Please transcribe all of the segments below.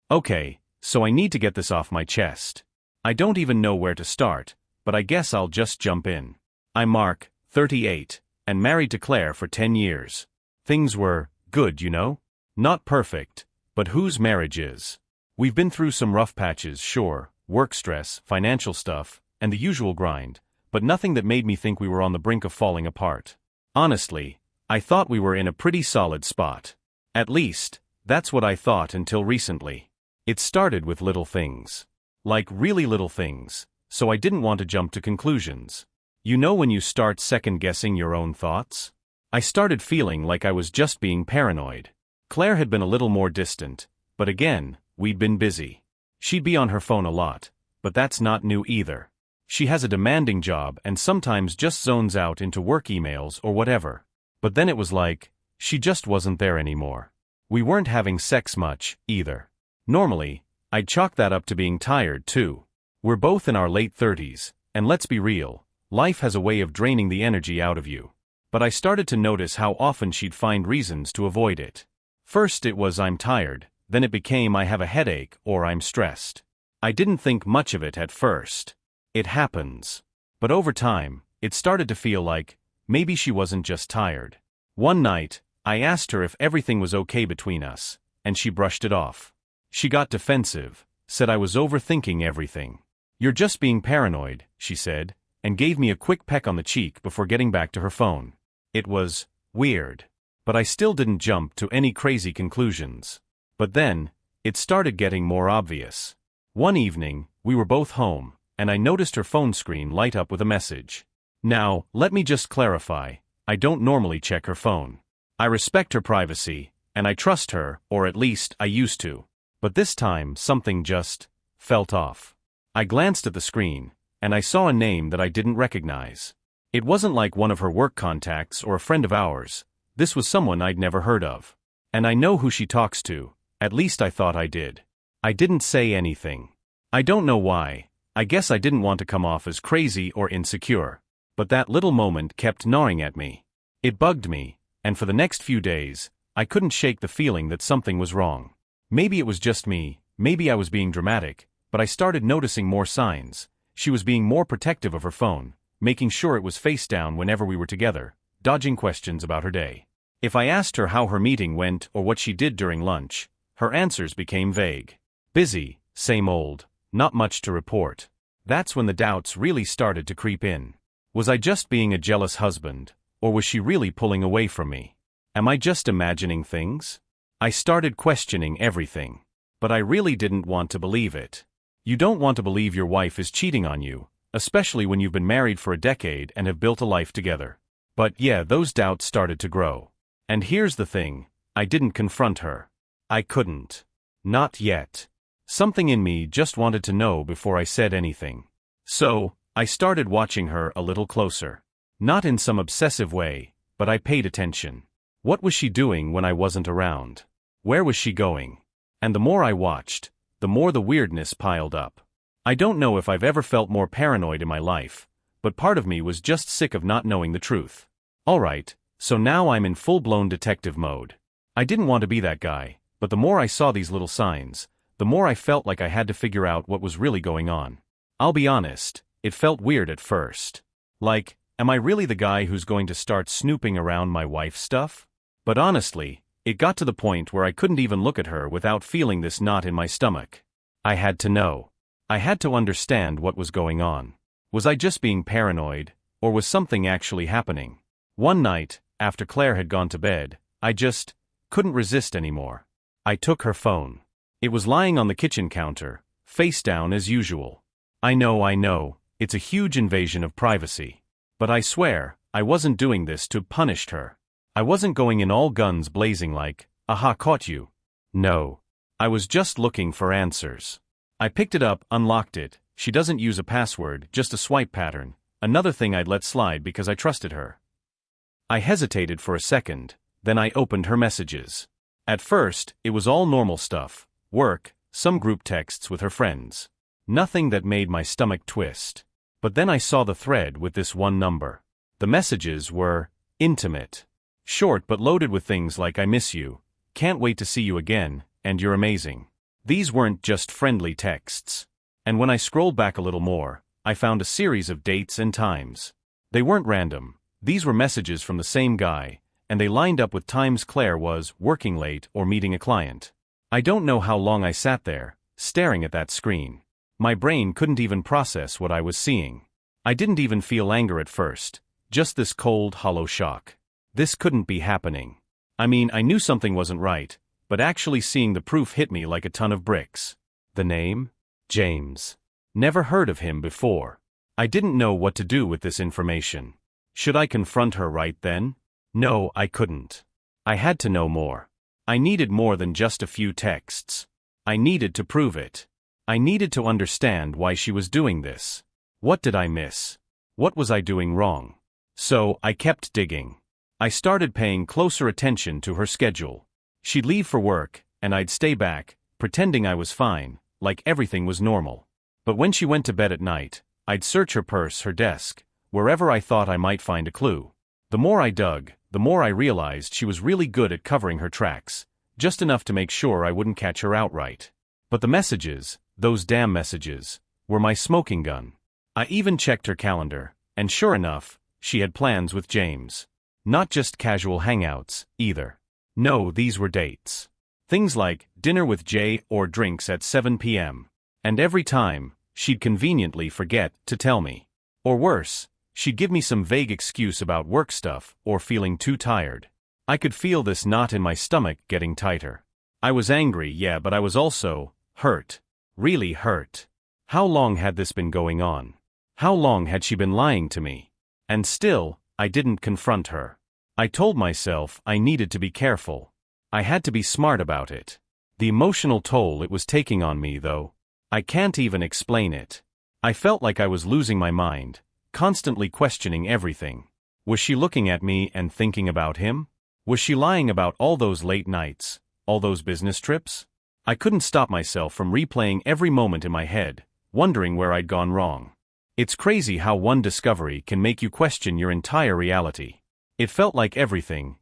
Okay, so I need to get this off my chest. I don't even know where to start, but I guess I'll just jump in. I'm Mark, 38, and married to Claire for 10 years. Things were good, you know? Not perfect, but whose marriage is? We've been through some rough patches, sure, work stress, financial stuff, and the usual grind, but nothing that made me think we were on the brink of falling apart. Honestly, I thought we were in a pretty solid spot. At least, that's what I thought until recently. It started with little things. Like really little things, so I didn't want to jump to conclusions. You know when you start second-guessing your own thoughts? I started feeling like I was just being paranoid. Claire had been a little more distant, but again, we'd been busy. She'd be on her phone a lot, but that's not new either. She has a demanding job and sometimes just zones out into work emails or whatever. But then it was like, she just wasn't there anymore. We weren't having sex much, either. Normally, I'd chalk that up to being tired too. We're both in our late 30s, and let's be real, life has a way of draining the energy out of you. But I started to notice how often she'd find reasons to avoid it. First it was I'm tired, then it became I have a headache or I'm stressed. I didn't think much of it at first. It happens. But over time, it started to feel like, maybe she wasn't just tired. One night, I asked her if everything was okay between us, and she brushed it off. She got defensive, said I was overthinking everything. You're just being paranoid, she said, and gave me a quick peck on the cheek before getting back to her phone. It was weird. But I still didn't jump to any crazy conclusions. But then, it started getting more obvious. One evening, we were both home, and I noticed her phone screen light up with a message. Now, let me just clarify, I don't normally check her phone. I respect her privacy, and I trust her, or at least I used to. But this time, something just felt off. I glanced at the screen, and I saw a name that I didn't recognize. It wasn't like one of her work contacts or a friend of ours. This was someone I'd never heard of. And I know who she talks to, at least I thought I did. I didn't say anything. I don't know why. I guess I didn't want to come off as crazy or insecure. But that little moment kept gnawing at me. It bugged me, and for the next few days, I couldn't shake the feeling that something was wrong. Maybe it was just me, maybe I was being dramatic, but I started noticing more signs. She was being more protective of her phone, making sure it was face down whenever we were together, dodging questions about her day. If I asked her how her meeting went or what she did during lunch, her answers became vague. Busy, same old, not much to report. That's when the doubts really started to creep in. Was I just being a jealous husband, or was she really pulling away from me? Am I just imagining things? I started questioning everything. But I really didn't want to believe it. You don't want to believe your wife is cheating on you, especially when you've been married for a decade and have built a life together. But yeah, those doubts started to grow. And here's the thing, I didn't confront her. I couldn't. Not yet. Something in me just wanted to know before I said anything. So, I started watching her a little closer. Not in some obsessive way, but I paid attention. What was she doing when I wasn't around? Where was she going? And the more I watched, the more the weirdness piled up. I don't know if I've ever felt more paranoid in my life, but part of me was just sick of not knowing the truth. Alright, so now I'm in full-blown detective mode. I didn't want to be that guy, but the more I saw these little signs, the more I felt like I had to figure out what was really going on. I'll be honest, it felt weird at first. Like, am I really the guy who's going to start snooping around my wife's stuff? But honestly, it got to the point where I couldn't even look at her without feeling this knot in my stomach. I had to know. I had to understand what was going on. Was I just being paranoid, or was something actually happening? One night, after Claire had gone to bed, I just couldn't resist anymore. I took her phone. It was lying on the kitchen counter, face down as usual. I know, it's a huge invasion of privacy. But I swear, I wasn't doing this to punish her. I wasn't going in all guns blazing like, aha, caught you. No. I was just looking for answers. I picked it up, unlocked it. She doesn't use a password, just a swipe pattern, another thing I'd let slide because I trusted her. I hesitated for a second, then I opened her messages. At first, it was all normal stuff, work, some group texts with her friends. Nothing that made my stomach twist. But then I saw the thread with this one number. The messages were intimate. Short but loaded with things like I miss you, can't wait to see you again, and you're amazing. These weren't just friendly texts. And when I scrolled back a little more, I found a series of dates and times. They weren't random. These were messages from the same guy, and they lined up with times Claire was working late or meeting a client. I don't know how long I sat there, staring at that screen. My brain couldn't even process what I was seeing. I didn't even feel anger at first, just this cold, hollow shock. This couldn't be happening. I mean, I knew something wasn't right, but actually seeing the proof hit me like a ton of bricks. The name? James. Never heard of him before. I didn't know what to do with this information. Should I confront her right then? No, I couldn't. I had to know more. I needed more than just a few texts. I needed to prove it. I needed to understand why she was doing this. What did I miss? What was I doing wrong? So, I kept digging. I started paying closer attention to her schedule. She'd leave for work, and I'd stay back, pretending I was fine, like everything was normal. But when she went to bed at night, I'd search her purse, her desk, wherever I thought I might find a clue. The more I dug, the more I realized she was really good at covering her tracks, just enough to make sure I wouldn't catch her outright. But the messages, those damn messages, were my smoking gun. I even checked her calendar, and sure enough, she had plans with James. Not just casual hangouts, either. No, these were dates. Things like dinner with Jay or drinks at 7 p.m. And every time, she'd conveniently forget to tell me. Or worse, she'd give me some vague excuse about work stuff or feeling too tired. I could feel this knot in my stomach getting tighter. I was angry, yeah, but I was also hurt. Really hurt. How long had this been going on? How long had she been lying to me? And still, I didn't confront her. I told myself I needed to be careful. I had to be smart about it. The emotional toll it was taking on me, though. I can't even explain it. I felt like I was losing my mind, constantly questioning everything. Was she looking at me and thinking about him? Was she lying about all those late nights, all those business trips? I couldn't stop myself from replaying every moment in my head, wondering where I'd gone wrong. It's crazy how one discovery can make you question your entire reality. It felt like everything,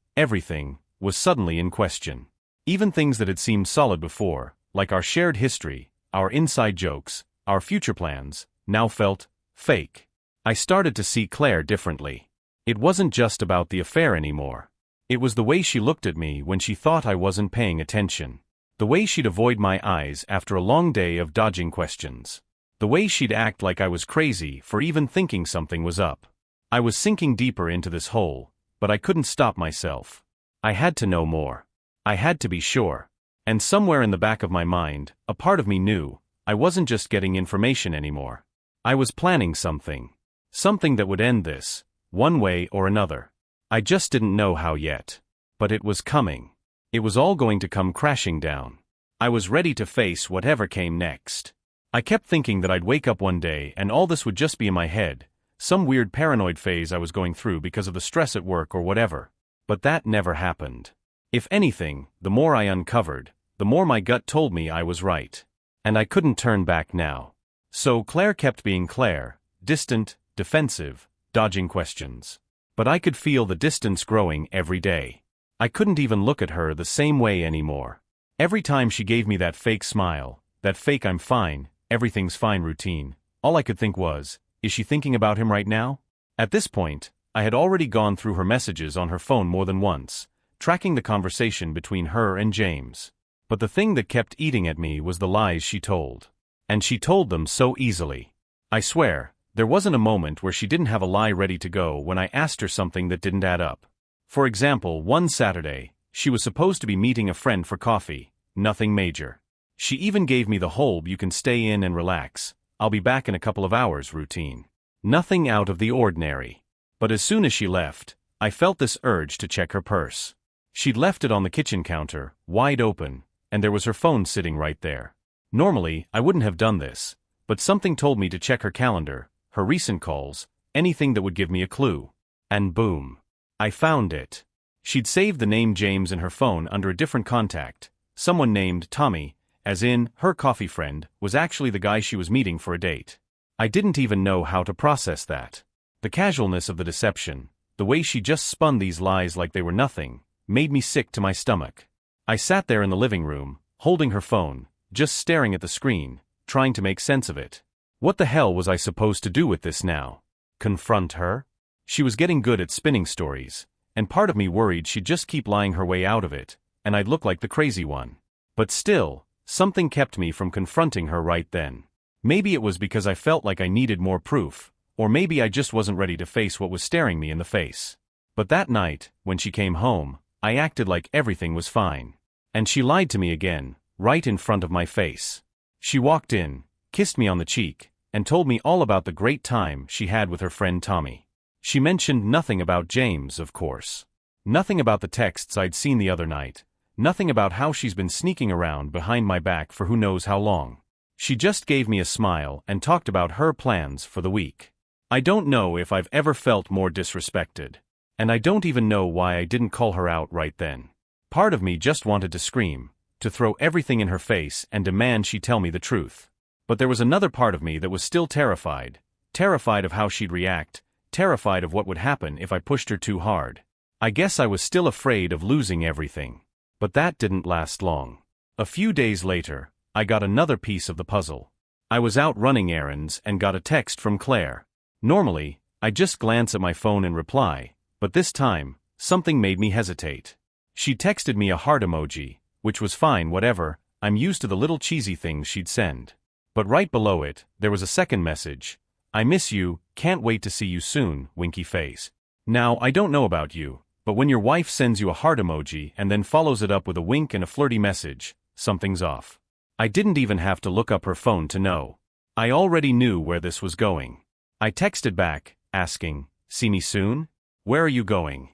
was suddenly in question. Even things that had seemed solid before, like our shared history, our inside jokes, our future plans, now felt fake. I started to see Claire differently. It wasn't just about the affair anymore. It was the way she looked at me when she thought I wasn't paying attention. The way she'd avoid my eyes after a long day of dodging questions. The way she'd act like I was crazy for even thinking something was up. I was sinking deeper into this hole, but I couldn't stop myself. I had to know more. I had to be sure. And somewhere in the back of my mind, a part of me knew, I wasn't just getting information anymore. I was planning something. Something that would end this, one way or another. I just didn't know how yet. But it was coming. It was all going to come crashing down. I was ready to face whatever came next. I kept thinking that I'd wake up one day and all this would just be in my head, some weird paranoid phase I was going through because of the stress at work or whatever. But that never happened. If anything, the more I uncovered, the more my gut told me I was right. And I couldn't turn back now. So Claire kept being Claire, distant, defensive, dodging questions. But I could feel the distance growing every day. I couldn't even look at her the same way anymore. Every time she gave me that fake smile, that fake I'm fine, everything's fine routine, all I could think was, is she thinking about him right now? At this point, I had already gone through her messages on her phone more than once, tracking the conversation between her and James. But the thing that kept eating at me was the lies she told. And she told them so easily. I swear, there wasn't a moment where she didn't have a lie ready to go when I asked her something that didn't add up. For example, one Saturday, she was supposed to be meeting a friend for coffee, nothing major. She even gave me the whole "you can stay in and relax, I'll be back in a couple of hours" routine. Nothing out of the ordinary. But as soon as she left, I felt this urge to check her purse. She'd left it on the kitchen counter, wide open, and there was her phone sitting right there. Normally, I wouldn't have done this, but something told me to check her calendar, her recent calls, anything that would give me a clue. And boom. I found it. She'd saved the name James in her phone under a different contact. Someone named Tommy, as in, her coffee friend, was actually the guy she was meeting for a date. I didn't even know how to process that. The casualness of the deception, the way she just spun these lies like they were nothing, made me sick to my stomach. I sat there in the living room, holding her phone, just staring at the screen, trying to make sense of it. What the hell was I supposed to do with this now? Confront her? She was getting good at spinning stories, and part of me worried she'd just keep lying her way out of it, and I'd look like the crazy one. But still, something kept me from confronting her right then. Maybe it was because I felt like I needed more proof, or maybe I just wasn't ready to face what was staring me in the face. But that night, when she came home, I acted like everything was fine. And she lied to me again, right in front of my face. She walked in, kissed me on the cheek, and told me all about the great time she had with her friend Tommy. She mentioned nothing about James, of course. Nothing about the texts I'd seen the other night. Nothing about how she's been sneaking around behind my back for who knows how long. She just gave me a smile and talked about her plans for the week. I don't know if I've ever felt more disrespected. And I don't even know why I didn't call her out right then. Part of me just wanted to scream, to throw everything in her face and demand she tell me the truth. But there was another part of me that was still terrified. Terrified of how she'd react, terrified of what would happen if I pushed her too hard. I guess I was still afraid of losing everything. But that didn't last long. A few days later, I got another piece of the puzzle. I was out running errands and got a text from Claire. Normally, I just glance at my phone and reply, but this time, something made me hesitate. She texted me a heart emoji, which was fine, whatever, I'm used to the little cheesy things she'd send. But right below it, there was a second message. I miss you, can't wait to see you soon, winky face. Now, I don't know about you, but when your wife sends you a heart emoji and then follows it up with a wink and a flirty message, something's off. I didn't even have to look up her phone to know. I already knew where this was going. I texted back, asking, see me soon? Where are you going?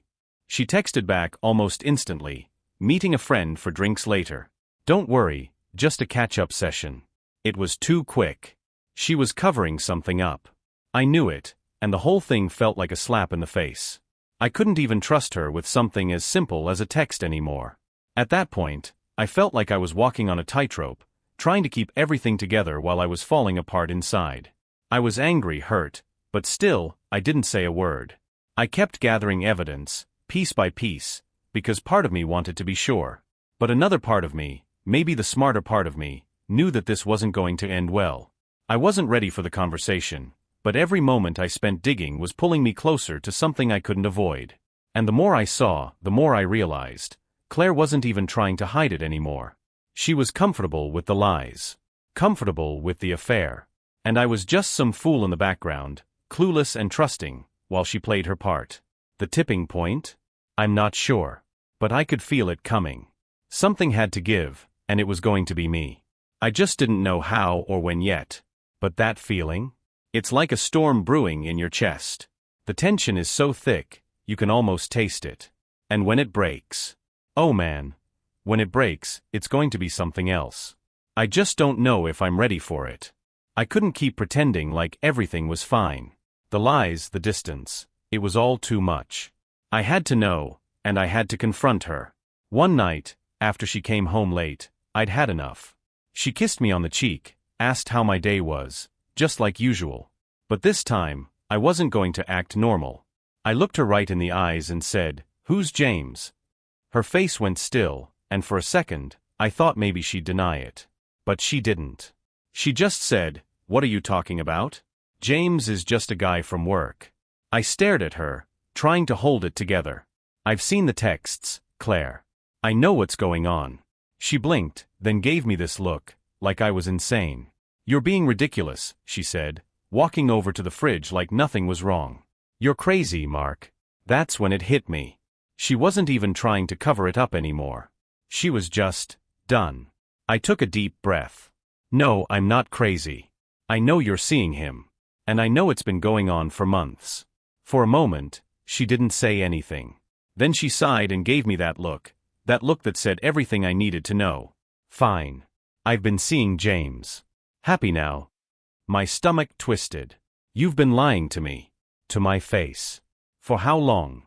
She texted back almost instantly, meeting a friend for drinks later. Don't worry, just a catch-up session. It was too quick. She was covering something up. I knew it, and the whole thing felt like a slap in the face. I couldn't even trust her with something as simple as a text anymore. At that point, I felt like I was walking on a tightrope, trying to keep everything together while I was falling apart inside. I was angry, hurt, but still, I didn't say a word. I kept gathering evidence, piece by piece, because part of me wanted to be sure. But another part of me, maybe the smarter part of me, knew that this wasn't going to end well. I wasn't ready for the conversation, but every moment I spent digging was pulling me closer to something I couldn't avoid. And the more I saw, the more I realized, Claire wasn't even trying to hide it anymore. She was comfortable with the lies. Comfortable with the affair. And I was just some fool in the background, clueless and trusting, while she played her part. The tipping point? I'm not sure. But I could feel it coming. Something had to give, and it was going to be me. I just didn't know how or when yet. But that feeling? It's like a storm brewing in your chest. The tension is so thick, you can almost taste it. And when it breaks, oh man, when it breaks, it's going to be something else. I just don't know if I'm ready for it. I couldn't keep pretending like everything was fine. The lies, the distance, it was all too much. I had to know, and I had to confront her. One night, after she came home late, I'd had enough. She kissed me on the cheek, asked how my day was, just like usual. But this time, I wasn't going to act normal. I looked her right in the eyes and said, "Who's James?" Her face went still, and for a second, I thought maybe she'd deny it. But she didn't. She just said, "What are you talking about? James is just a guy from work." I stared at her, trying to hold it together. I've seen the texts, Claire. I know what's going on. She blinked, then gave me this look, like I was insane. "You're being ridiculous," she said, walking over to the fridge like nothing was wrong. "You're crazy, Mark." That's when it hit me. She wasn't even trying to cover it up anymore. She was just done. I took a deep breath. "No, I'm not crazy. I know you're seeing him. And I know it's been going on for months." For a moment, she didn't say anything. Then she sighed and gave me that look that said everything I needed to know. "Fine. I've been seeing James. Happy now?" My stomach twisted. "You've been lying to me. To my face. For how long?"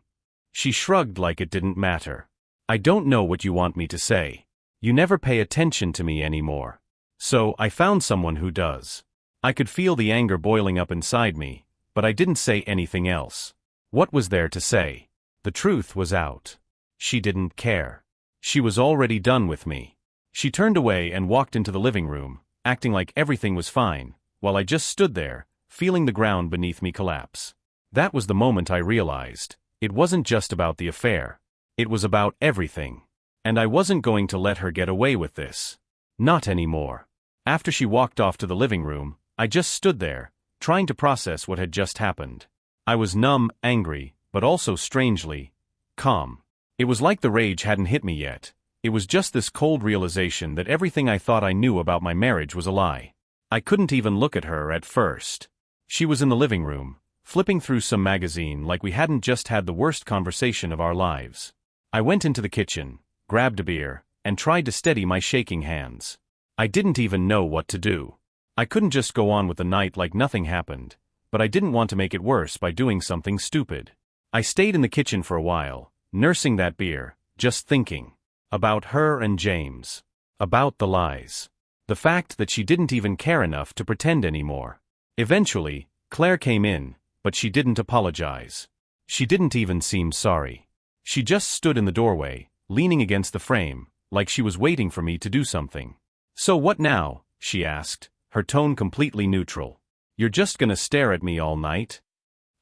She shrugged like it didn't matter. "I don't know what you want me to say. You never pay attention to me anymore. So I found someone who does." I could feel the anger boiling up inside me, but I didn't say anything else. What was there to say? The truth was out. She didn't care. She was already done with me. She turned away and walked into the living room, acting like everything was fine, while I just stood there, feeling the ground beneath me collapse. That was the moment I realized, it wasn't just about the affair. It was about everything. And I wasn't going to let her get away with this. Not anymore. After she walked off to the living room, I just stood there, trying to process what had just happened. I was numb, angry, but also strangely calm. It was like the rage hadn't hit me yet. It was just this cold realization that everything I thought I knew about my marriage was a lie. I couldn't even look at her at first. She was in the living room, flipping through some magazine like we hadn't just had the worst conversation of our lives. I went into the kitchen, grabbed a beer, and tried to steady my shaking hands. I didn't even know what to do. I couldn't just go on with the night like nothing happened, but I didn't want to make it worse by doing something stupid. I stayed in the kitchen for a while, nursing that beer, just thinking. About her and James. About the lies. The fact that she didn't even care enough to pretend anymore. Eventually, Claire came in, but she didn't apologize. She didn't even seem sorry. She just stood in the doorway, leaning against the frame, like she was waiting for me to do something. "So what now?" she asked, her tone completely neutral. "You're just gonna stare at me all night?"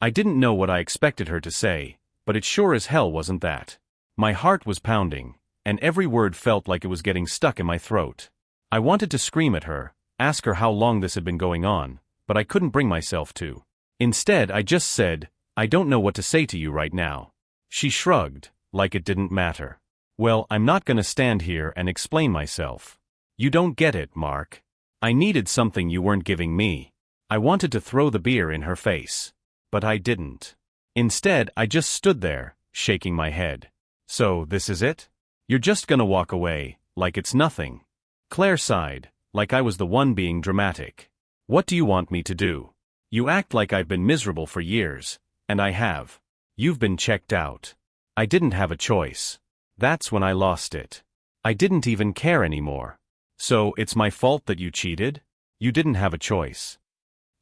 I didn't know what I expected her to say, but it sure as hell wasn't that. My heart was pounding, and every word felt like it was getting stuck in my throat. I wanted to scream at her, ask her how long this had been going on, but I couldn't bring myself to. Instead, I just said, "I don't know what to say to you right now." She shrugged, like it didn't matter. "Well, I'm not gonna stand here and explain myself. You don't get it, Mark. I needed something you weren't giving me." I wanted to throw the beer in her face. But I didn't. Instead, I just stood there, shaking my head. "So, this is it? You're just gonna walk away, like it's nothing?" Claire sighed, like I was the one being dramatic. "What do you want me to do? You act like I've been miserable for years, and I have. You've been checked out. I didn't have a choice. That's when I lost it. I didn't even care anymore. So, it's my fault that you cheated? You didn't have a choice."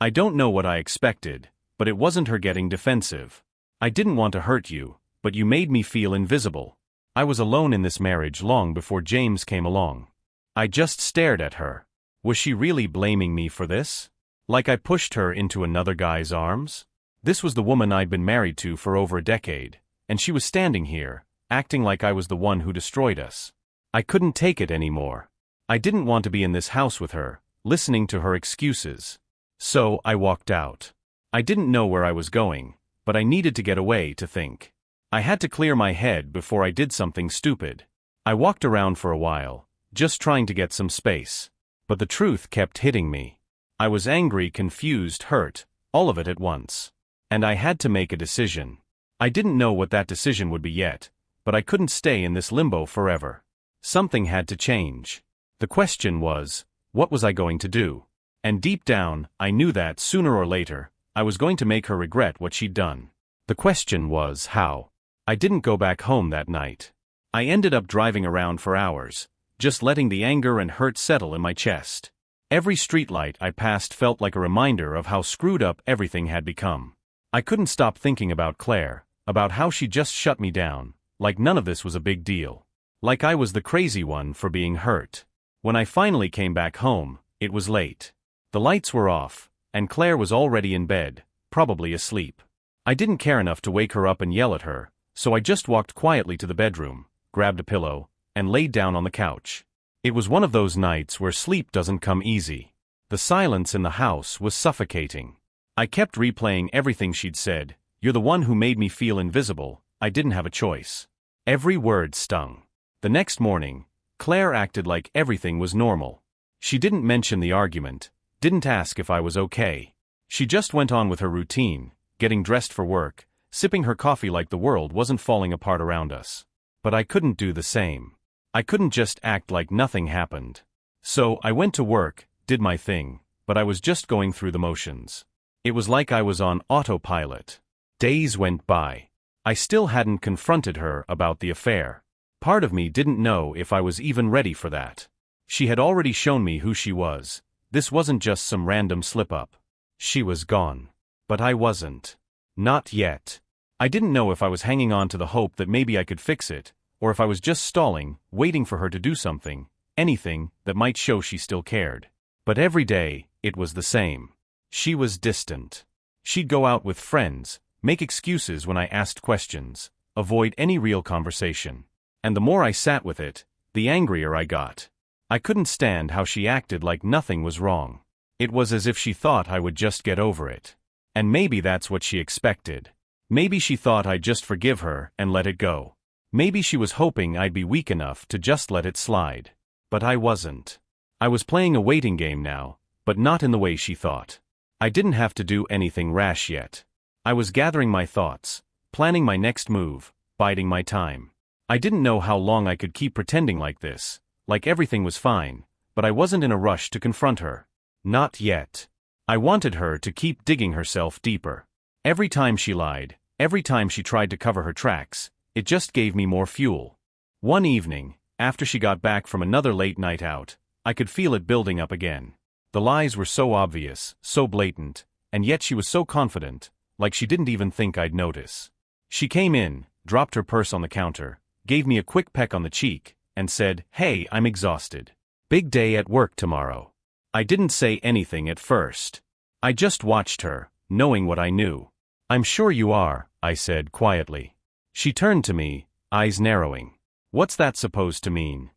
I don't know what I expected, but it wasn't her getting defensive. "I didn't want to hurt you, but you made me feel invisible. I was alone in this marriage long before James came along." I just stared at her. Was she really blaming me for this? Like I pushed her into another guy's arms? This was the woman I'd been married to for over a decade, and she was standing here, acting like I was the one who destroyed us. I couldn't take it anymore. I didn't want to be in this house with her, listening to her excuses. So, I walked out. I didn't know where I was going, but I needed to get away to think. I had to clear my head before I did something stupid. I walked around for a while, just trying to get some space. But the truth kept hitting me. I was angry, confused, hurt, all of it at once. And I had to make a decision. I didn't know what that decision would be yet, but I couldn't stay in this limbo forever. Something had to change. The question was, what was I going to do? And deep down, I knew that sooner or later, I was going to make her regret what she'd done. The question was how. I didn't go back home that night. I ended up driving around for hours, just letting the anger and hurt settle in my chest. Every streetlight I passed felt like a reminder of how screwed up everything had become. I couldn't stop thinking about Claire, about how she just shut me down, like none of this was a big deal. Like I was the crazy one for being hurt. When I finally came back home, it was late. The lights were off, and Claire was already in bed, probably asleep. I didn't care enough to wake her up and yell at her, so I just walked quietly to the bedroom, grabbed a pillow, and laid down on the couch. It was one of those nights where sleep doesn't come easy. The silence in the house was suffocating. I kept replaying everything she'd said. "You're the one who made me feel invisible. I didn't have a choice." Every word stung. The next morning, Claire acted like everything was normal. She didn't mention the argument, didn't ask if I was okay. She just went on with her routine, getting dressed for work, sipping her coffee like the world wasn't falling apart around us. But I couldn't do the same. I couldn't just act like nothing happened. So, I went to work, did my thing, but I was just going through the motions. It was like I was on autopilot. Days went by. I still hadn't confronted her about the affair. Part of me didn't know if I was even ready for that. She had already shown me who she was. This wasn't just some random slip-up. She was gone. But I wasn't. Not yet. I didn't know if I was hanging on to the hope that maybe I could fix it, or if I was just stalling, waiting for her to do something, anything that might show she still cared. But every day, it was the same. She was distant. She'd go out with friends, make excuses when I asked questions, avoid any real conversation. And the more I sat with it, the angrier I got. I couldn't stand how she acted like nothing was wrong. It was as if she thought I would just get over it. And maybe that's what she expected. Maybe she thought I'd just forgive her and let it go. Maybe she was hoping I'd be weak enough to just let it slide. But I wasn't. I was playing a waiting game now, but not in the way she thought. I didn't have to do anything rash yet. I was gathering my thoughts, planning my next move, biding my time. I didn't know how long I could keep pretending like this, like everything was fine, but I wasn't in a rush to confront her. Not yet. I wanted her to keep digging herself deeper. Every time she lied, every time she tried to cover her tracks, it just gave me more fuel. One evening, after she got back from another late night out, I could feel it building up again. The lies were so obvious, so blatant, and yet she was so confident, like she didn't even think I'd notice. She came in, dropped her purse on the counter, gave me a quick peck on the cheek, and said, "Hey, I'm exhausted. Big day at work tomorrow." I didn't say anything at first. I just watched her, knowing what I knew. "I'm sure you are," I said quietly. She turned to me, eyes narrowing. "What's that supposed to mean?"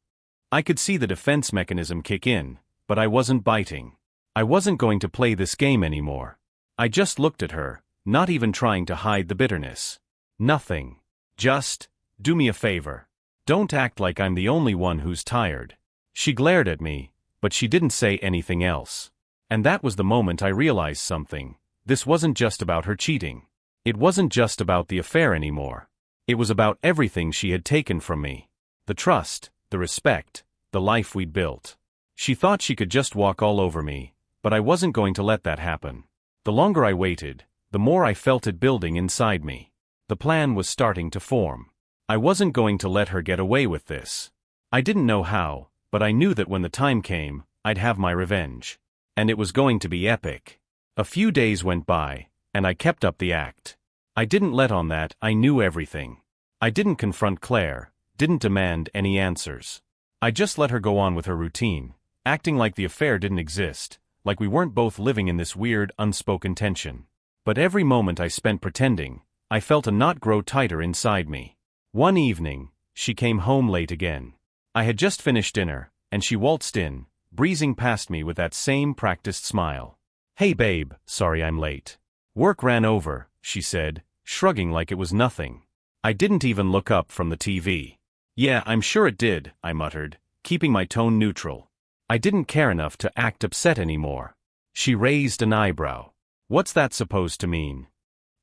I could see the defense mechanism kick in, but I wasn't biting. I wasn't going to play this game anymore. I just looked at her, not even trying to hide the bitterness. Nothing. Just, do me a favor. Don't act like I'm the only one who's tired. She glared at me, but she didn't say anything else. And that was the moment I realized something. This wasn't just about her cheating. It wasn't just about the affair anymore. It was about everything she had taken from me. The trust, the respect, the life we'd built. She thought she could just walk all over me, but I wasn't going to let that happen. The longer I waited, the more I felt it building inside me. The plan was starting to form. I wasn't going to let her get away with this. I didn't know how, but I knew that when the time came, I'd have my revenge. And it was going to be epic. A few days went by, and I kept up the act. I didn't let on that I knew everything. I didn't confront Claire, didn't demand any answers. I just let her go on with her routine, acting like the affair didn't exist, like we weren't both living in this weird, unspoken tension. But every moment I spent pretending, I felt a knot grow tighter inside me. One evening, she came home late again. I had just finished dinner, and she waltzed in, breezing past me with that same practiced smile. "Hey babe, sorry I'm late. Work ran over," she said, shrugging like it was nothing. I didn't even look up from the TV. "Yeah, I'm sure it did," I muttered, keeping my tone neutral. I didn't care enough to act upset anymore. She raised an eyebrow. "What's that supposed to mean?"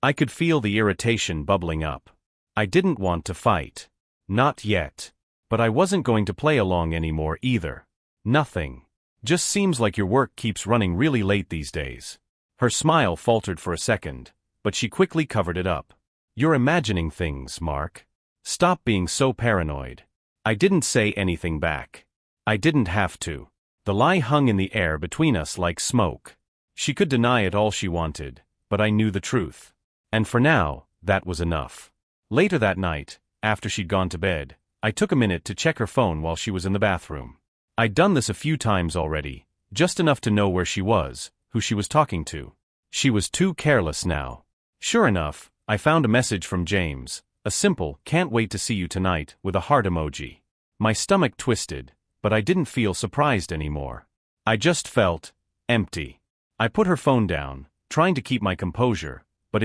I could feel the irritation bubbling up. I didn't want to fight. Not yet. But I wasn't going to play along anymore either. "Nothing. Just seems like your work keeps running really late these days." Her smile faltered for a second, but she quickly covered it up. "You're imagining things, Mark. Stop being so paranoid." I didn't say anything back. I didn't have to. The lie hung in the air between us like smoke. She could deny it all she wanted, but I knew the truth. And for now, that was enough. Later that night, after she'd gone to bed, I took a minute to check her phone while she was in the bathroom. I'd done this a few times already, just enough to know where she was, who she was talking to. She was too careless now. Sure enough, I found a message from James, a simple, "Can't wait to see you tonight," with a heart emoji. My stomach twisted, but I didn't feel surprised anymore. I just felt empty. I put her phone down, trying to keep my composure, but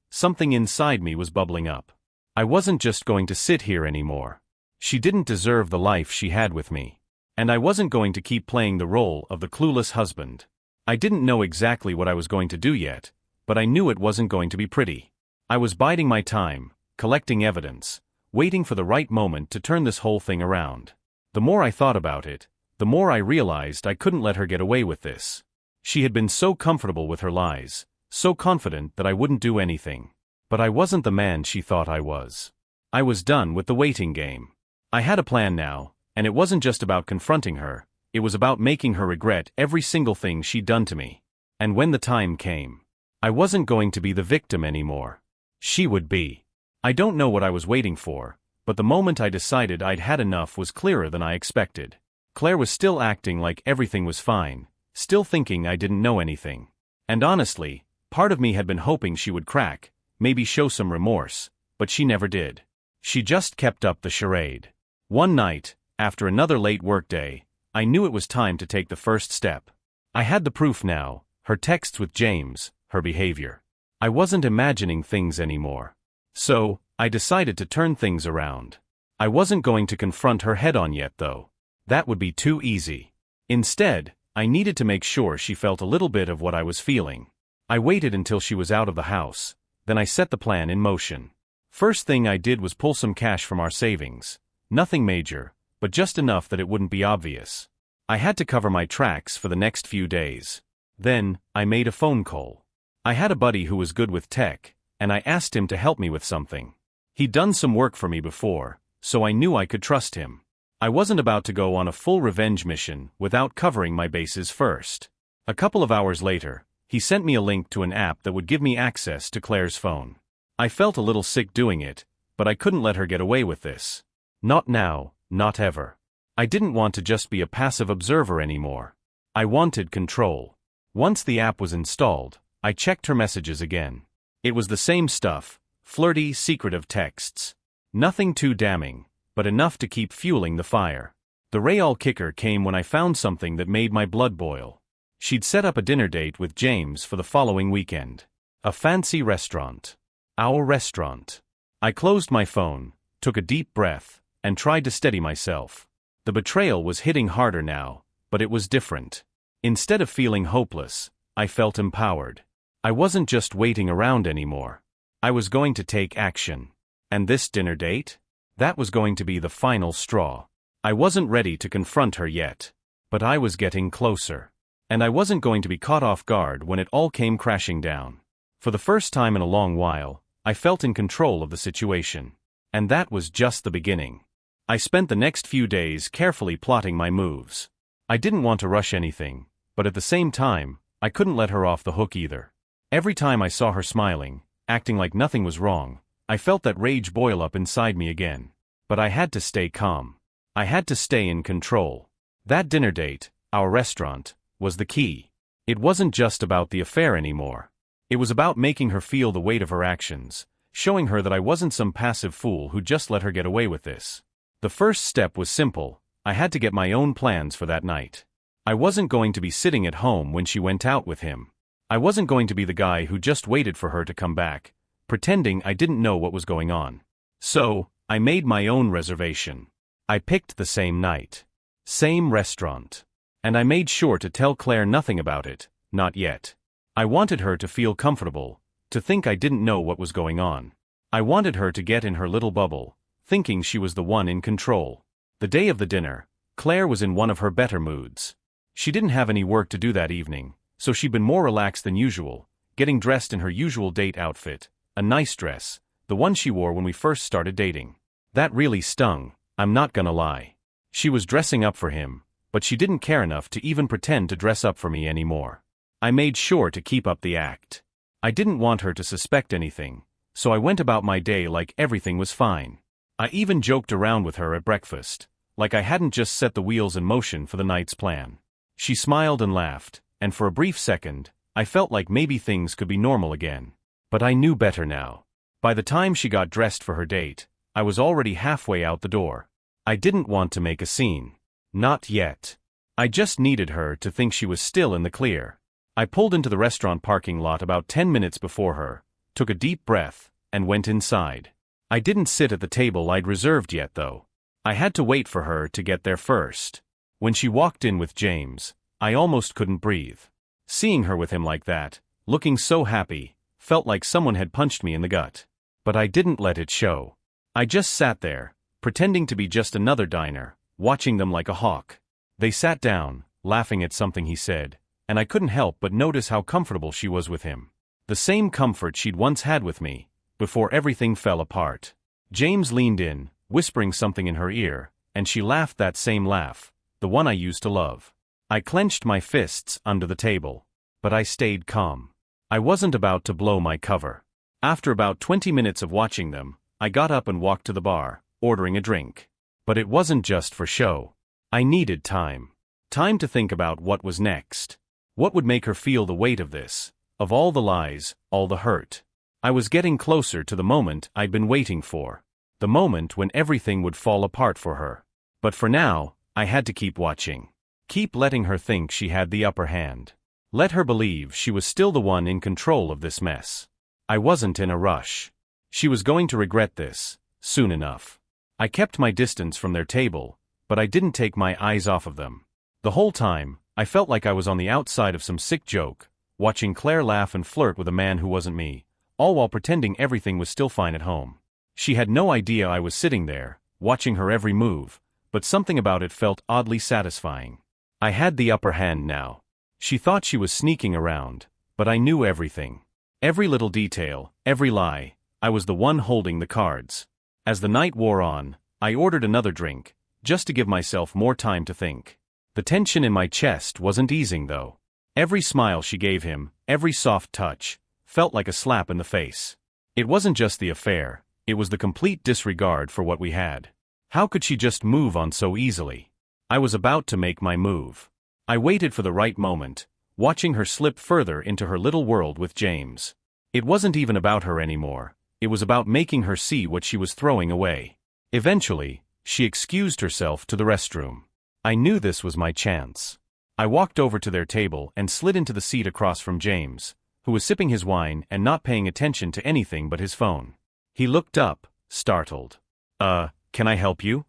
something inside me was bubbling up. I wasn't just going to sit here anymore. She didn't deserve the life she had with me. And I wasn't going to keep playing the role of the clueless husband. I didn't know exactly what I was going to do yet, but I knew it wasn't going to be pretty. I was biding my time, collecting evidence, waiting for the right moment to turn this whole thing around. The more I thought about it, the more I realized I couldn't let her get away with this. She had been so comfortable with her lies, so confident that I wouldn't do anything. But I wasn't the man she thought I was. I was done with the waiting game. I had a plan now, and it wasn't just about confronting her, it was about making her regret every single thing she'd done to me. And when the time came, I wasn't going to be the victim anymore. She would be. I don't know what I was waiting for, but the moment I decided I'd had enough was clearer than I expected. Claire was still acting like everything was fine, still thinking I didn't know anything. And honestly, part of me had been hoping she would crack, maybe show some remorse, but she never did. She just kept up the charade. One night, after another late workday, I knew it was time to take the first step. I had the proof now, her texts with James, her behavior. I wasn't imagining things anymore. So, I decided to turn things around. I wasn't going to confront her head-on yet though. That would be too easy. Instead, I needed to make sure she felt a little bit of what I was feeling. I waited until she was out of the house, then I set the plan in motion. First thing I did was pull some cash from our savings. Nothing major, but just enough that it wouldn't be obvious. I had to cover my tracks for the next few days. Then, I made a phone call. I had a buddy who was good with tech, and I asked him to help me with something. He'd done some work for me before, so I knew I could trust him. I wasn't about to go on a full revenge mission without covering my bases first. A couple of hours later, he sent me a link to an app that would give me access to Claire's phone. I felt a little sick doing it, but I couldn't let her get away with this. Not now, not ever. I didn't want to just be a passive observer anymore. I wanted control. Once the app was installed, I checked her messages again. It was the same stuff, flirty, secretive texts. Nothing too damning, but enough to keep fueling the fire. The real kicker came when I found something that made my blood boil. She'd set up a dinner date with James for the following weekend. A fancy restaurant. Our restaurant. I closed my phone, took a deep breath, and tried to steady myself. The betrayal was hitting harder now, but it was different. Instead of feeling hopeless, I felt empowered. I wasn't just waiting around anymore. I was going to take action. And this dinner date? That was going to be the final straw. I wasn't ready to confront her yet. But I was getting closer. And I wasn't going to be caught off guard when it all came crashing down. For the first time in a long while, I felt in control of the situation. And that was just the beginning. I spent the next few days carefully plotting my moves. I didn't want to rush anything, but at the same time, I couldn't let her off the hook either. Every time I saw her smiling, acting like nothing was wrong, I felt that rage boil up inside me again. But I had to stay calm. I had to stay in control. That dinner date, our restaurant, was the key. It wasn't just about the affair anymore. It was about making her feel the weight of her actions, showing her that I wasn't some passive fool who just let her get away with this. The first step was simple. I had to get my own plans for that night. I wasn't going to be sitting at home when she went out with him. I wasn't going to be the guy who just waited for her to come back, pretending I didn't know what was going on. So, I made my own reservation. I picked the same night. Same restaurant. And I made sure to tell Claire nothing about it, not yet. I wanted her to feel comfortable, to think I didn't know what was going on. I wanted her to get in her little bubble, thinking she was the one in control. The day of the dinner, Claire was in one of her better moods. She didn't have any work to do that evening, so she'd been more relaxed than usual, getting dressed in her usual date outfit, a nice dress, the one she wore when we first started dating. That really stung, I'm not gonna lie. She was dressing up for him, but she didn't care enough to even pretend to dress up for me anymore. I made sure to keep up the act. I didn't want her to suspect anything, so I went about my day like everything was fine. I even joked around with her at breakfast, like I hadn't just set the wheels in motion for the night's plan. She smiled and laughed, and for a brief second, I felt like maybe things could be normal again. But I knew better now. By the time she got dressed for her date, I was already halfway out the door. I didn't want to make a scene. Not yet. I just needed her to think she was still in the clear. I pulled into the restaurant parking lot about 10 minutes before her, took a deep breath, and went inside. I didn't sit at the table I'd reserved yet though. I had to wait for her to get there first. When she walked in with James, I almost couldn't breathe. Seeing her with him like that, looking so happy, felt like someone had punched me in the gut. But I didn't let it show. I just sat there, pretending to be just another diner, watching them like a hawk. They sat down, laughing at something he said, and I couldn't help but notice how comfortable she was with him. The same comfort she'd once had with me, before everything fell apart. James leaned in, whispering something in her ear, and she laughed that same laugh, the one I used to love. I clenched my fists under the table. But I stayed calm. I wasn't about to blow my cover. After about 20 minutes of watching them, I got up and walked to the bar, ordering a drink. But it wasn't just for show. I needed time. Time to think about what was next. What would make her feel the weight of this, of all the lies, all the hurt? I was getting closer to the moment I'd been waiting for. The moment when everything would fall apart for her. But for now, I had to keep watching. Keep letting her think she had the upper hand. Let her believe she was still the one in control of this mess. I wasn't in a rush. She was going to regret this, soon enough. I kept my distance from their table, but I didn't take my eyes off of them. The whole time, I felt like I was on the outside of some sick joke, watching Claire laugh and flirt with a man who wasn't me, all while pretending everything was still fine at home. She had no idea I was sitting there, watching her every move, but something about it felt oddly satisfying. I had the upper hand now. She thought she was sneaking around, but I knew everything. Every little detail, every lie, I was the one holding the cards. As the night wore on, I ordered another drink, just to give myself more time to think. The tension in my chest wasn't easing though. Every smile she gave him, every soft touch, felt like a slap in the face. It wasn't just the affair, it was the complete disregard for what we had. How could she just move on so easily? I was about to make my move. I waited for the right moment, watching her slip further into her little world with James. It wasn't even about her anymore. It was about making her see what she was throwing away. Eventually, she excused herself to the restroom. I knew this was my chance. I walked over to their table and slid into the seat across from James, who was sipping his wine and not paying attention to anything but his phone. He looked up, startled. Can I help you?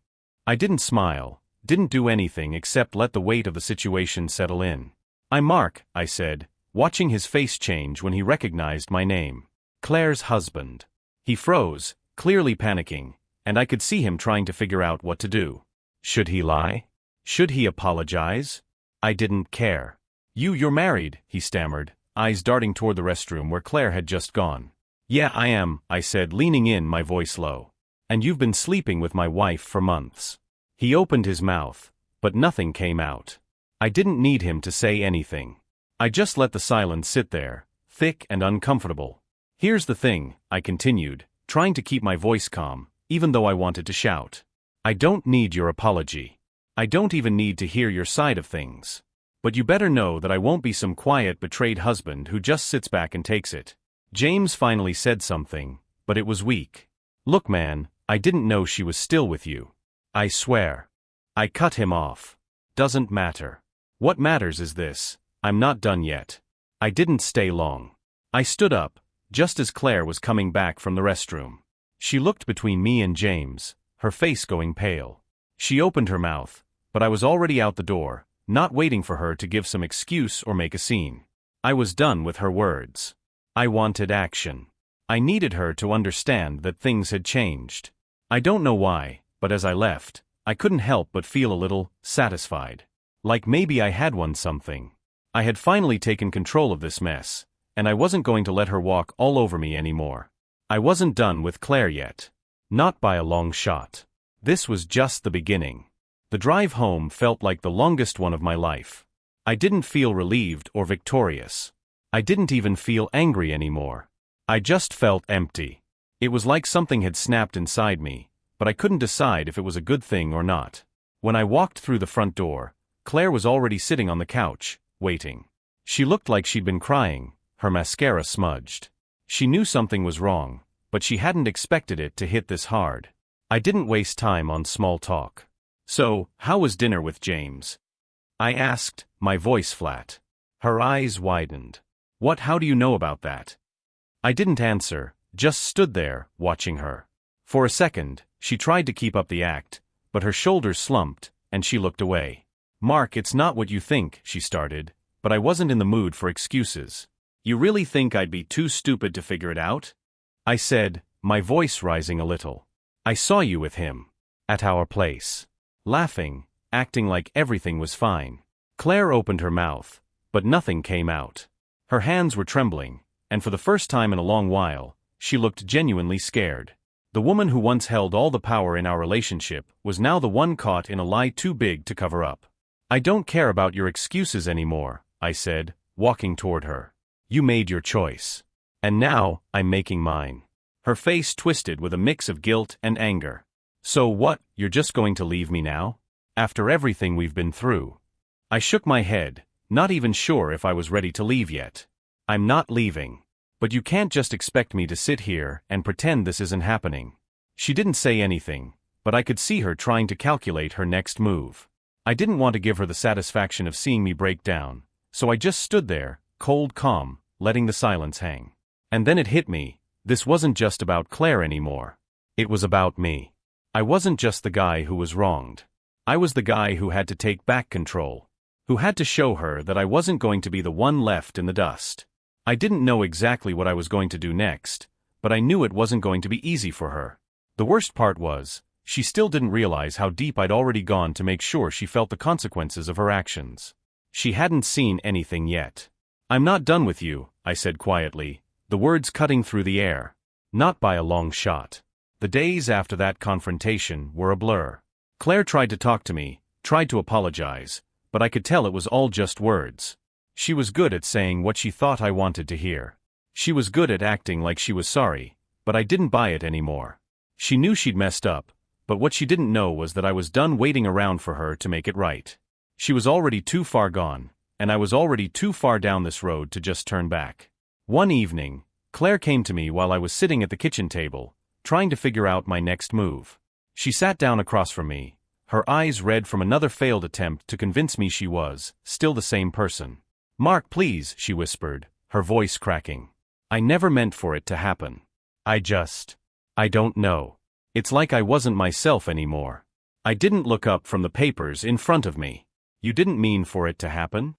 I didn't smile, didn't do anything except let the weight of the situation settle in. I'm Mark, I said, watching his face change when he recognized my name. Claire's husband. He froze, clearly panicking, and I could see him trying to figure out what to do. Should he lie? Should he apologize? I didn't care. You're married, he stammered, eyes darting toward the restroom where Claire had just gone. Yeah, I am, I said, leaning in, my voice low. And you've been sleeping with my wife for months. He opened his mouth, but nothing came out. I didn't need him to say anything. I just let the silence sit there, thick and uncomfortable. Here's the thing, I continued, trying to keep my voice calm, even though I wanted to shout. I don't need your apology. I don't even need to hear your side of things. But you better know that I won't be some quiet, betrayed husband who just sits back and takes it. James finally said something, but it was weak. Look, man, I didn't know she was still with you. I swear. I cut him off. Doesn't matter. What matters is this, I'm not done yet. I didn't stay long. I stood up, just as Claire was coming back from the restroom. She looked between me and James, her face going pale. She opened her mouth, but I was already out the door, not waiting for her to give some excuse or make a scene. I was done with her words. I wanted action. I needed her to understand that things had changed. I don't know why, but as I left, I couldn't help but feel a little satisfied. Like maybe I had won something. I had finally taken control of this mess, and I wasn't going to let her walk all over me anymore. I wasn't done with Claire yet. Not by a long shot. This was just the beginning. The drive home felt like the longest one of my life. I didn't feel relieved or victorious. I didn't even feel angry anymore. I just felt empty. It was like something had snapped inside me, but I couldn't decide if it was a good thing or not. When I walked through the front door, Claire was already sitting on the couch, waiting. She looked like she'd been crying, her mascara smudged. She knew something was wrong, but she hadn't expected it to hit this hard. I didn't waste time on small talk. So, how was dinner with James? I asked, my voice flat. Her eyes widened. How do you know about that? I didn't answer, just stood there, watching her. For a second, she tried to keep up the act, but her shoulders slumped, and she looked away. Mark, it's not what you think, she started, but I wasn't in the mood for excuses. You really think I'd be too stupid to figure it out? I said, my voice rising a little. I saw you with him. At our place. Laughing, acting like everything was fine. Claire opened her mouth, but nothing came out. Her hands were trembling, and for the first time in a long while, she looked genuinely scared. The woman who once held all the power in our relationship was now the one caught in a lie too big to cover up. I don't care about your excuses anymore, I said, walking toward her. You made your choice. And now, I'm making mine. Her face twisted with a mix of guilt and anger. So what, you're just going to leave me now? After everything we've been through. I shook my head, not even sure if I was ready to leave yet. I'm not leaving. But you can't just expect me to sit here and pretend this isn't happening. She didn't say anything, but I could see her trying to calculate her next move. I didn't want to give her the satisfaction of seeing me break down, so I just stood there, cold calm, letting the silence hang. And then it hit me, this wasn't just about Claire anymore. It was about me. I wasn't just the guy who was wronged. I was the guy who had to take back control. Who had to show her that I wasn't going to be the one left in the dust. I didn't know exactly what I was going to do next, but I knew it wasn't going to be easy for her. The worst part was, she still didn't realize how deep I'd already gone to make sure she felt the consequences of her actions. She hadn't seen anything yet. I'm not done with you, I said quietly, the words cutting through the air. Not by a long shot. The days after that confrontation were a blur. Claire tried to talk to me, tried to apologize, but I could tell it was all just words. She was good at saying what she thought I wanted to hear. She was good at acting like she was sorry, but I didn't buy it anymore. She knew she'd messed up, but what she didn't know was that I was done waiting around for her to make it right. She was already too far gone, and I was already too far down this road to just turn back. One evening, Claire came to me while I was sitting at the kitchen table, trying to figure out my next move. She sat down across from me, her eyes red from another failed attempt to convince me she was still the same person. Mark, please, she whispered, her voice cracking. I never meant for it to happen. I don't know. It's like I wasn't myself anymore. I didn't look up from the papers in front of me. You didn't mean for it to happen?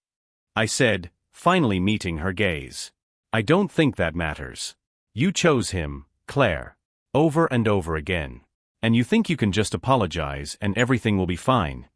I said, finally meeting her gaze. I don't think that matters. You chose him, Claire. Over and over again. And you think you can just apologize and everything will be fine.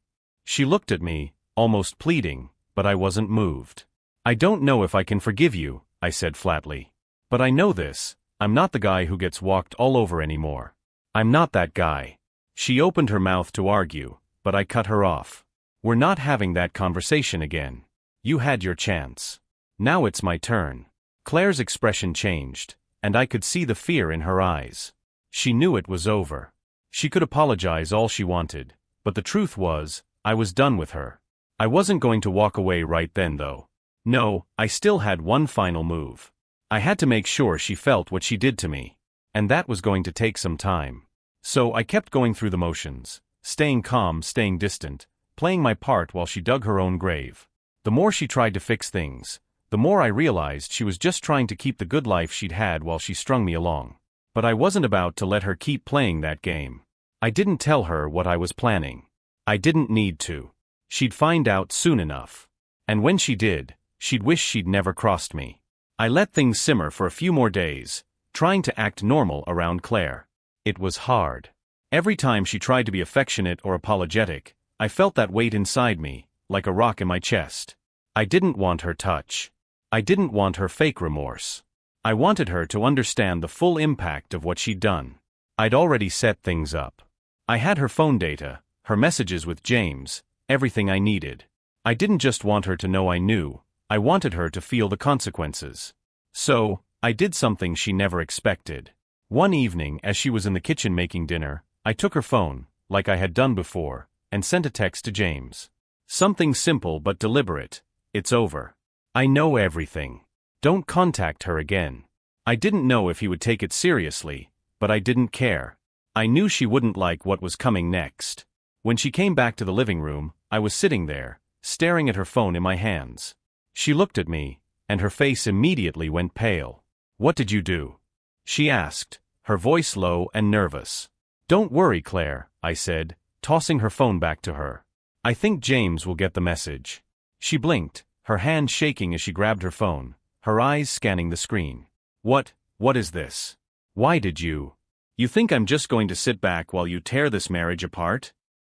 She looked at me, almost pleading, but I wasn't moved. I don't know if I can forgive you, I said flatly. But I know this, I'm not the guy who gets walked all over anymore. I'm not that guy. She opened her mouth to argue, but I cut her off. We're not having that conversation again. You had your chance. Now it's my turn. Claire's expression changed, and I could see the fear in her eyes. She knew it was over. She could apologize all she wanted, but the truth was, I was done with her. I wasn't going to walk away right then though. No, I still had one final move. I had to make sure she felt what she did to me. And that was going to take some time. So I kept going through the motions, staying calm, staying distant, playing my part while she dug her own grave. The more she tried to fix things, the more I realized she was just trying to keep the good life she'd had while she strung me along. But I wasn't about to let her keep playing that game. I didn't tell her what I was planning. I didn't need to. She'd find out soon enough. And when she did, she'd wish she'd never crossed me. I let things simmer for a few more days, trying to act normal around Claire. It was hard. Every time she tried to be affectionate or apologetic, I felt that weight inside me, like a rock in my chest. I didn't want her touch. I didn't want her fake remorse. I wanted her to understand the full impact of what she'd done. I'd already set things up. I had her phone data, her messages with James, everything I needed. I didn't just want her to know I knew, I wanted her to feel the consequences. So, I did something she never expected. One evening as she was in the kitchen making dinner, I took her phone, like I had done before, and sent a text to James. Something simple but deliberate. It's over. I know everything. Don't contact her again. I didn't know if he would take it seriously, but I didn't care. I knew she wouldn't like what was coming next. When she came back to the living room, I was sitting there, staring at her phone in my hands. She looked at me, and her face immediately went pale. What did you do? She asked, her voice low and nervous. Don't worry, Claire, I said, tossing her phone back to her. I think James will get the message. She blinked, her hand shaking as she grabbed her phone, her eyes scanning the screen. What is this? Why did you? You think I'm just going to sit back while you tear this marriage apart?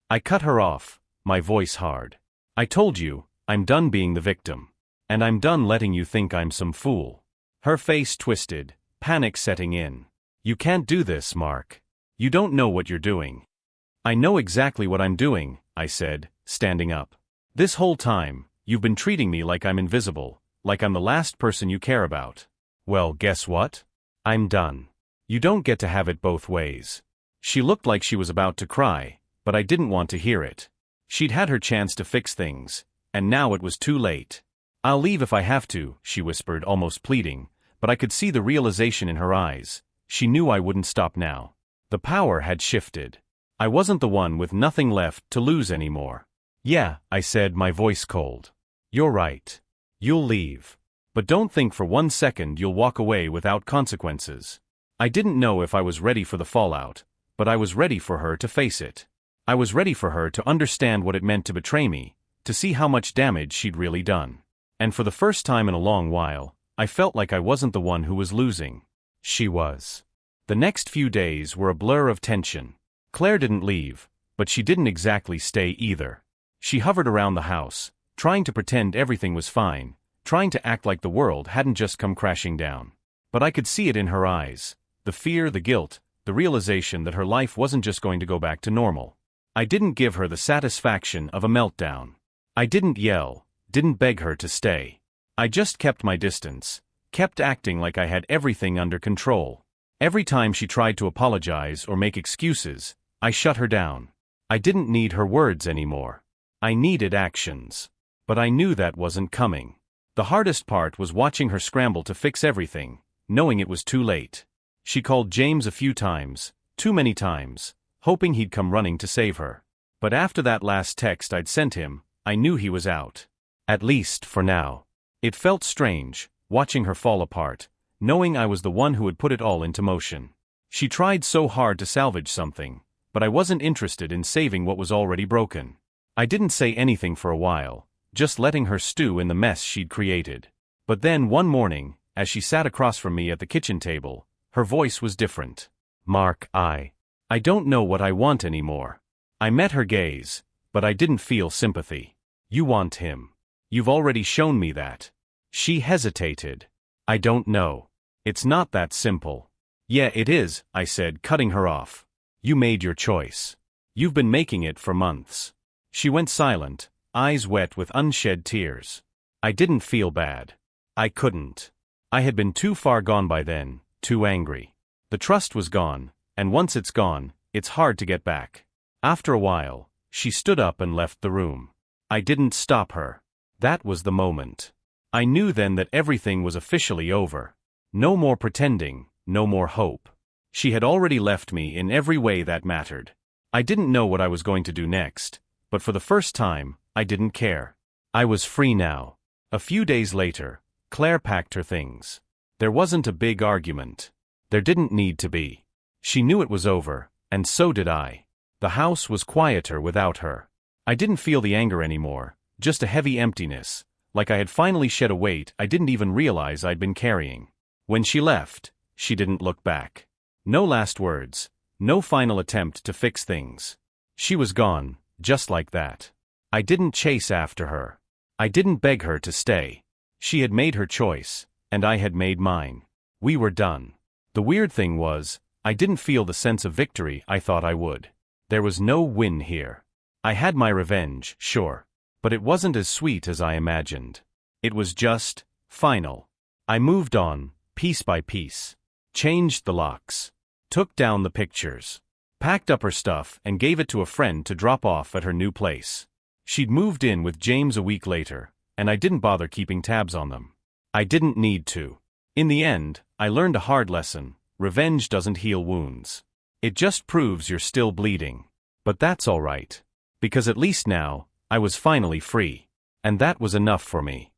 I cut her off, my voice hard. I told you, I'm done being the victim. And I'm done letting you think I'm some fool. Her face twisted, panic setting in. You can't do this, Mark. You don't know what you're doing. I know exactly what I'm doing, I said, standing up. This whole time, you've been treating me like I'm invisible, like I'm the last person you care about. Well, guess what? I'm done. You don't get to have it both ways. She looked like she was about to cry, but I didn't want to hear it. She'd had her chance to fix things, and now it was too late. "I'll leave if I have to," she whispered, almost pleading, but I could see the realization in her eyes. She knew I wouldn't stop now. The power had shifted. I wasn't the one with nothing left to lose anymore. "Yeah," I said, my voice cold. "You're right. You'll leave. But don't think for 1 second you'll walk away without consequences." I didn't know if I was ready for the fallout, but I was ready for her to face it. I was ready for her to understand what it meant to betray me, to see how much damage she'd really done. And for the first time in a long while, I felt like I wasn't the one who was losing. She was. The next few days were a blur of tension. Claire didn't leave, but she didn't exactly stay either. She hovered around the house, trying to pretend everything was fine, trying to act like the world hadn't just come crashing down. But I could see it in her eyes, the fear, the guilt, the realization that her life wasn't just going to go back to normal. I didn't give her the satisfaction of a meltdown. I didn't yell, didn't beg her to stay. I just kept my distance, kept acting like I had everything under control. Every time she tried to apologize or make excuses, I shut her down. I didn't need her words anymore. I needed actions. But I knew that wasn't coming. The hardest part was watching her scramble to fix everything, knowing it was too late. She called James a few times, too many times, hoping he'd come running to save her. But after that last text I'd sent him, I knew he was out. At least for now. It felt strange, watching her fall apart, knowing I was the one who had put it all into motion. She tried so hard to salvage something, but I wasn't interested in saving what was already broken. I didn't say anything for a while, just letting her stew in the mess she'd created. But then one morning, as she sat across from me at the kitchen table, her voice was different. "Mark, I don't know what I want anymore." I met her gaze, but I didn't feel sympathy. "You want him. You've already shown me that." She hesitated. "I don't know. It's not that simple." "Yeah, it is," I said, cutting her off. "You made your choice. You've been making it for months." She went silent, eyes wet with unshed tears. I didn't feel bad. I couldn't. I had been too far gone by then, too angry. The trust was gone, and once it's gone, it's hard to get back. After a while, she stood up and left the room. I didn't stop her. That was the moment. I knew then that everything was officially over. No more pretending, no more hope. She had already left me in every way that mattered. I didn't know what I was going to do next, but for the first time, I didn't care. I was free now. A few days later, Claire packed her things. There wasn't a big argument. There didn't need to be. She knew it was over, and so did I. The house was quieter without her. I didn't feel the anger anymore, just a heavy emptiness, like I had finally shed a weight I didn't even realize I'd been carrying. When she left, she didn't look back. No last words, no final attempt to fix things. She was gone, just like that. I didn't chase after her. I didn't beg her to stay. She had made her choice, and I had made mine. We were done. The weird thing was, I didn't feel the sense of victory I thought I would. There was no win here. I had my revenge, sure, but it wasn't as sweet as I imagined. It was just final. I moved on, piece by piece. Changed the locks. Took down the pictures. Packed up her stuff and gave it to a friend to drop off at her new place. She'd moved in with James a week later, and I didn't bother keeping tabs on them. I didn't need to. In the end, I learned a hard lesson. Revenge doesn't heal wounds. It just proves you're still bleeding. But that's all right. Because at least now, I was finally free. And that was enough for me.